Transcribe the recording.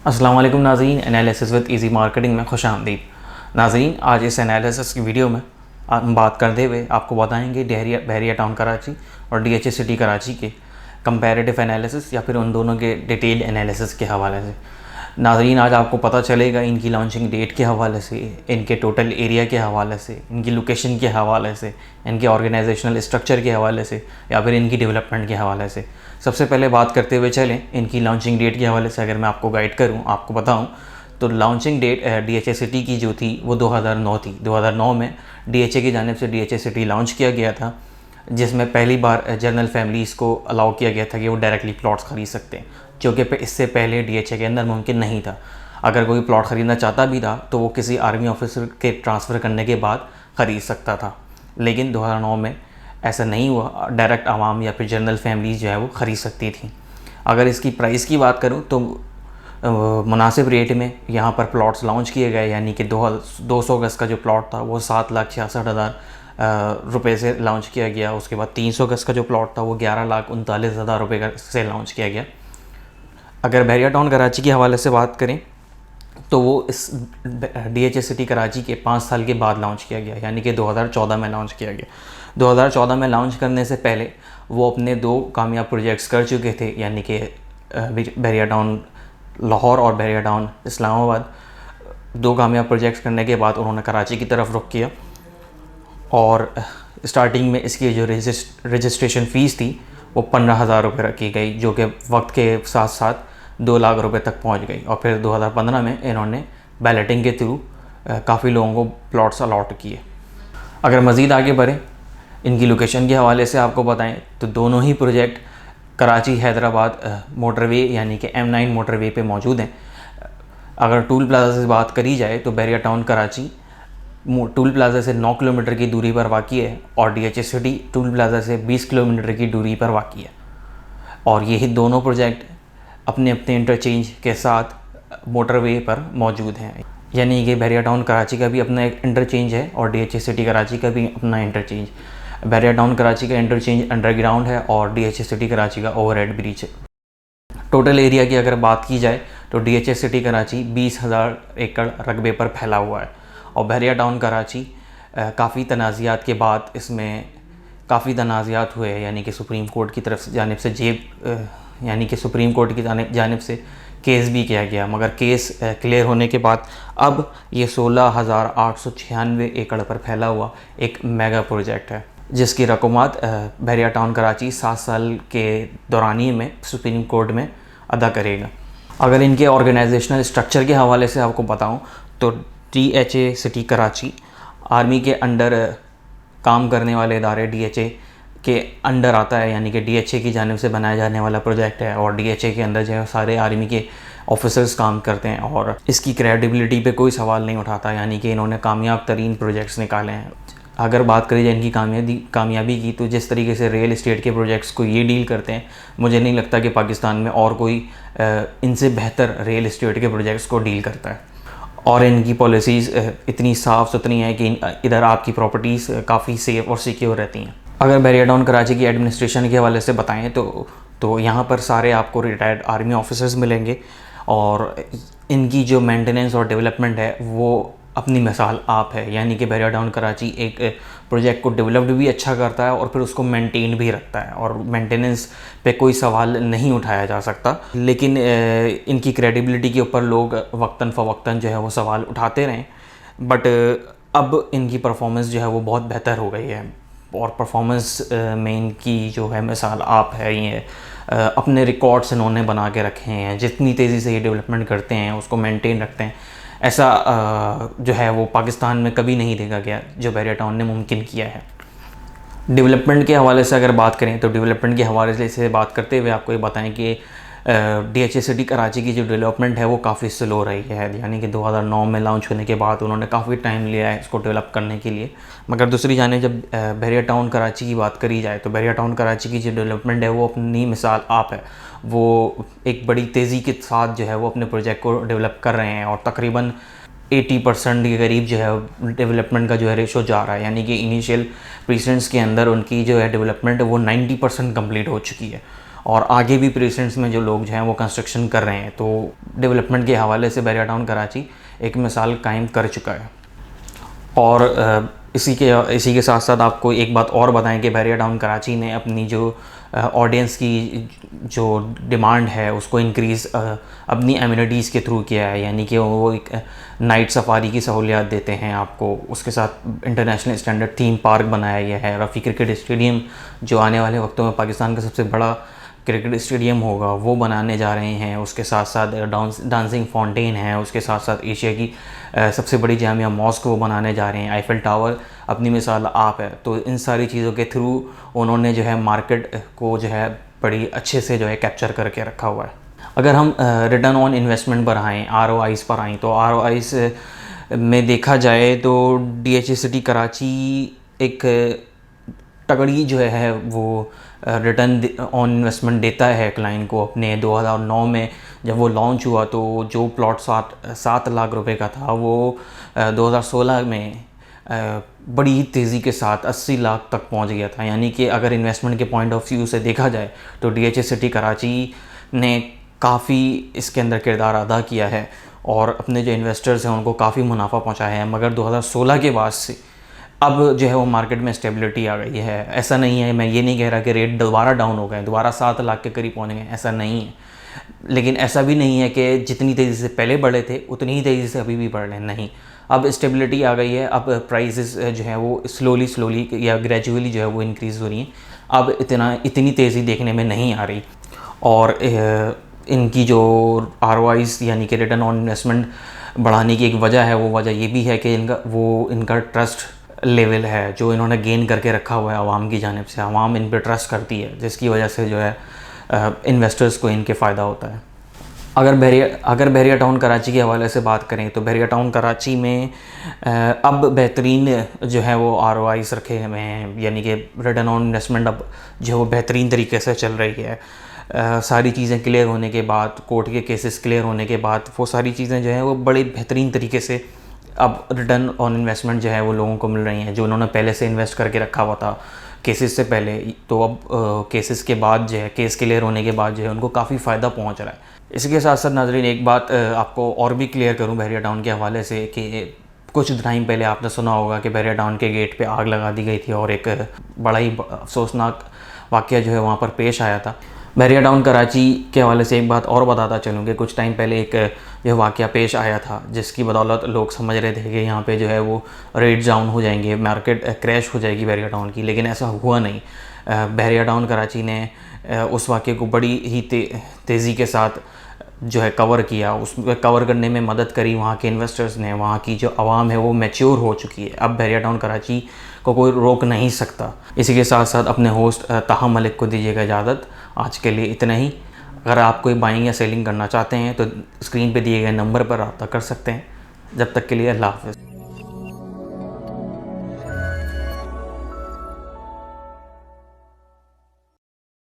अस्सलाम वालेकुम नाज़रीन, एनालिसिस विद इजी मार्केटिंग में खुश आमदीद। नाज़रीन, आज इस एनालिसिस की वीडियो में हम बात करते हुए आपको बताएंगे बहरिया टाउन कराची और डीएचए सिटी कराची के कंपैरेटिव एनालिसिस या फिर उन दोनों के डिटेल एनालिसिस के हवाले से। नाज़रीन, आज आपको पता चलेगा इनकी लॉन्चिंग डेट के हवाले से, इनके टोटल एरिया के हवाले से, इनकी लोकेशन के हवाले से, इनके ऑर्गेनाइजेशनल स्ट्रक्चर के हवाले से या फिर इनकी डेवलपमेंट के हवाले से। सबसे पहले बात करते हुए चलें इनकी लॉन्चिंग डेट के हवाले से। अगर मैं आपको गाइड करूं, आपको बताऊं, तो लॉन्चिंग डेट डीएचए सिटी की जो थी वो 2009 थी। 2009 में डीएचए की जानिब से डीएचए सिटी लॉन्च किया गया था, जिसमें पहली बार जनरल फैमिलीज़ को अलाउ किया गया था कि वो डायरेक्टली प्लॉट्स ख़रीद सकते हैं, जो कि इससे पहले डीएचए के अंदर मुमकिन नहीं था। अगर कोई प्लॉट ख़रीदना चाहता भी था तो वो किसी आर्मी ऑफिसर के ट्रांसफ़र करने के बाद ख़रीद सकता था, लेकिन 2009 में ऐसा नहीं हुआ। डायरेक्ट आवाम या फिर जनरल फैमिलीज़ जो है वो ख़रीद सकती थी। अगर इसकी प्राइस की बात करूँ तो मुनासिब रेट में यहाँ पर प्लॉट्स लॉन्च किए गए, यानी कि 200 गज़ का जो प्लॉट था वो 7,66,000 रुपये से लॉन्च किया गया। उसके बाद 300 गज़ का जो प्लॉट था वो 11,39,000 रुपये से लॉन्च किया गया। अगर बहरिया टाउन कराची के हवाले से बात करें तो वो इस डीएचए सिटी कराची के 5 साल के बाद लॉन्च किया गया, यानी कि 2014 में लॉन्च किया गया। 2014 में लॉन्च करने से पहले वो अपने 2 कामयाब प्रोजेक्ट्स कर चुके थे, यानी कि बहरिया टाउन लाहौर और बहरिया टाउन इस्लामाबाद। 2 कामयाब प्रोजेक्ट्स करने के बाद उन्होंने कराची की तरफ रुख किया और स्टार्टिंग में इसकी जो रजिस्ट्रेशन फ़ीस थी वो 15,000 रुपये रखी गई, जो कि वक्त के साथ साथ 2 लाख रुपए तक पहुंच गई। और फिर 2015 में इन्होंने बैलेटिंग के थ्रू काफ़ी लोगों को प्लॉट्स अलॉट किए। अगर मज़ीद आगे बढ़ें, इनकी लोकेशन के हवाले से आपको बताएं तो दोनों ही प्रोजेक्ट कराची हैदराबाद मोटरवे यानी कि M9 मोटरवे पे मौजूद हैं। अगर टूल प्लाज़ा से बात करी जाए तो बहरिया टाउन कराची टूल प्लाज़ा से 9 किलोमीटर की दूरी पर वाक़ई है और डीएचए सिटी टूल प्लाज़ा से 20 किलोमीटर की दूरी पर वाक़ई है। और यही दोनों प्रोजेक्ट अपने अपने इंटरचेंज के साथ मोटरवे पर मौजूद हैं, यानी कि बहरिया टाउन कराची का भी अपना एक इंटरचेंज है और डीएचए सिटी कराची का भी अपना इंटरचेंज। बहरिया टाउन कराची का इंटरचेंज अंडरग्राउंड है और डीएचए सिटी कराची का ओवरहेड ब्रिज है। टोटल एरिया की अगर बात की जाए तो डीएचए सिटी कराची 20,000 एकड़ रकबे पर फैला हुआ है और बहरिया टाउन कराची काफ़ी तनाज़ात के बाद इसमें काफ़ी तनाज़ात हुए हैं, यानी कि सुप्रीम कोर्ट की तरफ से जानिब से यानी कि सुप्रीम कोर्ट की जानिब से केस भी किया गया, मगर केस क्लियर होने के बाद अब ये 16,896 एकड़ पर फैला हुआ एक मेगा प्रोजेक्ट है, जिसकी रकूमात बहरिया टाउन कराची 7 साल के दौरानिए में सुप्रीम कोर्ट में अदा करेगा। अगर इनके ऑर्गेनाइजेशनल स्ट्रक्चर के हवाले से आपको बताऊं तो डीएचए सिटी कराची आर्मी के अंडर काम करने वाले इदारे डीएचए के अंडर आता है, यानी कि डीएचए की जानिब से बनाया जाने वाला प्रोजेक्ट है और डीएचए के अंदर जो है सारे आर्मी के ऑफिसर्स काम करते हैं और इसकी क्रेडिबिलिटी पे कोई सवाल नहीं उठाता, यानी कि इन्होंने कामयाब तरीन प्रोजेक्ट्स निकाले हैं। अगर बात करी जाए इनकी कामयाबी की, तो जिस तरीके से रियल इस्टेट के प्रोजेक्ट्स को ये डील करते हैं, मुझे नहीं लगता कि पाकिस्तान में और कोई इनसे बेहतर रियल इस्टेट के प्रोजेक्ट्स को डील करता है। और इनकी पॉलिसीज़ इतनी साफ़ सुथरी हैं कि इधर आपकी प्रॉपर्टीज़ काफ़ी सेफ़ और सिक्योर रहती हैं। अगर बहरिया टाउन कराची की एडमिनिस्ट्रेशन के हवाले से बताएं तो यहाँ पर सारे आपको रिटायर्ड आर्मी ऑफिसर्स मिलेंगे और इनकी जो मेंटेनेंस और डेवलपमेंट है वो अपनी मिसाल आप है, यानी कि बहरिया टाउन कराची एक प्रोजेक्ट को डेवलप्ड भी अच्छा करता है और फिर उसको मेंटेन भी रखता है और मेंटेनेंस पे कोई सवाल नहीं उठाया जा सकता। लेकिन इनकी क्रेडिबिलिटी के ऊपर लोग वक्तन फ़वक्तन जो है वो सवाल उठाते रहें, बट अब इनकी परफॉर्मेंस जो है वो बहुत बेहतर हो गई है और परफॉर्मेंस में इनकी जो है मिसाल आप है। ये अपने रिकॉर्ड्स इन्होंने बना के रखे हैं, जितनी तेज़ी से ये डेवलपमेंट करते हैं उसको मेंटेन रखते हैं, ऐसा जो है वो पाकिस्तान में कभी नहीं देखा गया जो बहरिया टाउन ने मुमकिन किया है। डेवलपमेंट के हवाले से अगर बात करें तो डेवलपमेंट के हवाले से बात करते हुए आपको ये बताएं कि डीएचए सिटी कराची की जो डेवलपमेंट है वो काफ़ी स्लो रही है, यानी कि 2009 में लॉन्च होने के बाद उन्होंने काफ़ी टाइम लिया है इसको डेवलप करने के लिए। मगर दूसरी जाने जब बहरिया टाउन कराची की बात करी जाए तो बहरिया टाउन कराची की जो डेवलपमेंट है वो अपनी मिसाल आप है। वो एक बड़ी तेज़ी के साथ जो है वो अपने प्रोजेक्ट को डेवलप कर रहे हैं और तकरीबन 80% के करीब जो है डेवलपमेंट का जो है रेशो जा रहा है, यानी कि इनिशियल प्रीसेंट्स के अंदर उनकी जो है डेवलपमेंट वो 90% कंप्लीट हो चुकी है और आगे भी प्रेसिडेंट्स में जो लोग जो हैं वो कंस्ट्रक्शन कर रहे हैं। तो डेवलपमेंट के हवाले से बैरिया टाउन कराची एक मिसाल कायम कर चुका है। और इसी के साथ साथ आपको एक बात और बताएं कि बैरिया टाउन कराची ने अपनी जो ऑडियंस की जो डिमांड है उसको इंक्रीज़ अपनी एमिनिटीज़ के थ्रू किया है। यानी कि वो एक नाइट सफारी की सहूलियात देते हैं आपको, उसके साथ इंटरनेशनल स्टैंडर्ड थीम पार्क बनाया गया है। रफ़ी क्रिकेट स्टेडियम जो आने वाले वक्तों में पाकिस्तान का सबसे बड़ा क्रिकेट स्टेडियम होगा वो बनाने जा रहे हैं। उसके साथ साथ डांसिंग फाउंटेन है, उसके साथ साथ एशिया की सबसे बड़ी जामिया मॉस्क वो बनाने जा रहे हैं। आईफिल टावर अपनी मिसाल आप है। तो इन सारी चीज़ों के थ्रू उन्होंने जो है मार्केट को जो है बड़ी अच्छे से जो है कैप्चर करके रखा हुआ है। अगर हम रिटर्न ऑन इन्वेस्टमेंट पर आएँ, ROIs पर आएँ, तो ROIs में देखा जाए तो DHA सिटी कराची एक तगड़ी जो है वो रिटर्न ऑन इन्वेस्टमेंट देता है क्लाइंट को। अपने 2009 में जब वो लॉन्च हुआ तो जो प्लॉट 7 लाख रुपए का था वो 2016 में बड़ी तेज़ी के साथ 80 लाख तक पहुंच गया था। यानी कि अगर इन्वेस्टमेंट के पॉइंट ऑफ व्यू से देखा जाए तो DHA सिटी कराची ने काफ़ी इसके अंदर किरदार अदा किया है और अपने जो इन्वेस्टर्स हैं उनको काफ़ी मुनाफा पहुंचाया है। मगर 2016 के बाद से अब जो है वो मार्केट में स्टेबिलिटी आ गई है। ऐसा नहीं है, मैं ये नहीं कह रहा कि रेट दोबारा डाउन हो गए, दोबारा 7 लाख के करीब पहुंच गए, ऐसा नहीं है। लेकिन ऐसा भी नहीं है कि जितनी तेज़ी से पहले बढ़े थे उतनी ही तेज़ी से अभी भी बढ़ रहे हैं, नहीं। अब स्टेबिलिटी आ गई है। अब प्राइसेस जो है वो स्लोली या ग्रेजुअली जो है वो इंक्रीज़ हो रही हैं। अब इतनी तेज़ी देखने में नहीं आ रही। और इनकी जो ROIs यानी कि रिटर्न ऑन इन्वेस्टमेंट बढ़ाने की एक वजह है, वो वजह ये भी है कि इनका ट्रस्ट लेवल है जो इन्होंने गेन करके रखा हुआ है आवाम की जानिब से। आवाम इन पे ट्रस्ट करती है, जिसकी वजह से जो है इन्वेस्टर्स को इनके फ़ायदा होता है। अगर बैरिया टाउन कराची के हवाले से बात करें तो बैरिया टाउन कराची में अब बेहतरीन जो है वो ROIs रखे हुए हैं। यानी कि रिटर्न ऑन इन्वेस्टमेंट अब जो है वो बेहतरीन तरीके से चल रही है। सारी चीज़ें क्लियर होने के बाद, कोर्ट के केसेस क्लियर होने के बाद, वो सारी चीज़ें जो हैं वो बड़े बेहतरीन तरीके से अब रिटर्न ऑन इन्वेस्टमेंट जो है वो लोगों को मिल रही हैं, जो उन्होंने पहले से इन्वेस्ट करके रखा हुआ था केसेस से पहले। तो अब केसेस के बाद जो है, केस क्लियर होने के बाद जो है उनको काफ़ी फ़ायदा पहुंच रहा है। इसके साथ साथ नाज़रीन एक बात आपको और भी क्लियर करूं बैरिया टाउन के हवाले से कि कुछ टाइम पहले आपने सुना होगा कि बैरिया टाउन के गेट पे आग लगा दी गई थी और एक बड़ा ही अफसोसनाक वाक़या जो है वहाँ पर पेश आया था। बैरिया टाउन कराची के हवाले से एक बात और बताता चलूँ कि कुछ टाइम पहले एक जो वाक़या पेश आया था जिसकी बदौलत लोग समझ रहे थे कि यहाँ पे जो है वो रेट डाउन हो जाएंगे, मार्केट क्रैश हो जाएगी बैरिया टाउन की, लेकिन ऐसा हुआ नहीं। बैरिया टाउन कराची ने उस वाक़े को बड़ी ही तेज़ी के साथ जो है कवर किया, उसमें कवर करने में मदद करी वहाँ के इन्वेस्टर्स ने। वहाँ की जो आवाम है वो मैच्योर हो चुकी है, अब बैरिया टाउन कराची को कोई रोक नहीं सकता। इसी के साथ साथ अपने होस्ट ताहा मलिक को दीजिएगा इजाज़त। आज के लिए इतना ही। अगर आप कोई बाइंग या सेलिंग करना चाहते हैं तो स्क्रीन पे दिए गए नंबर पर रब्ता कर सकते हैं। जब तक के लिए अल्लाह हाफ़िज़।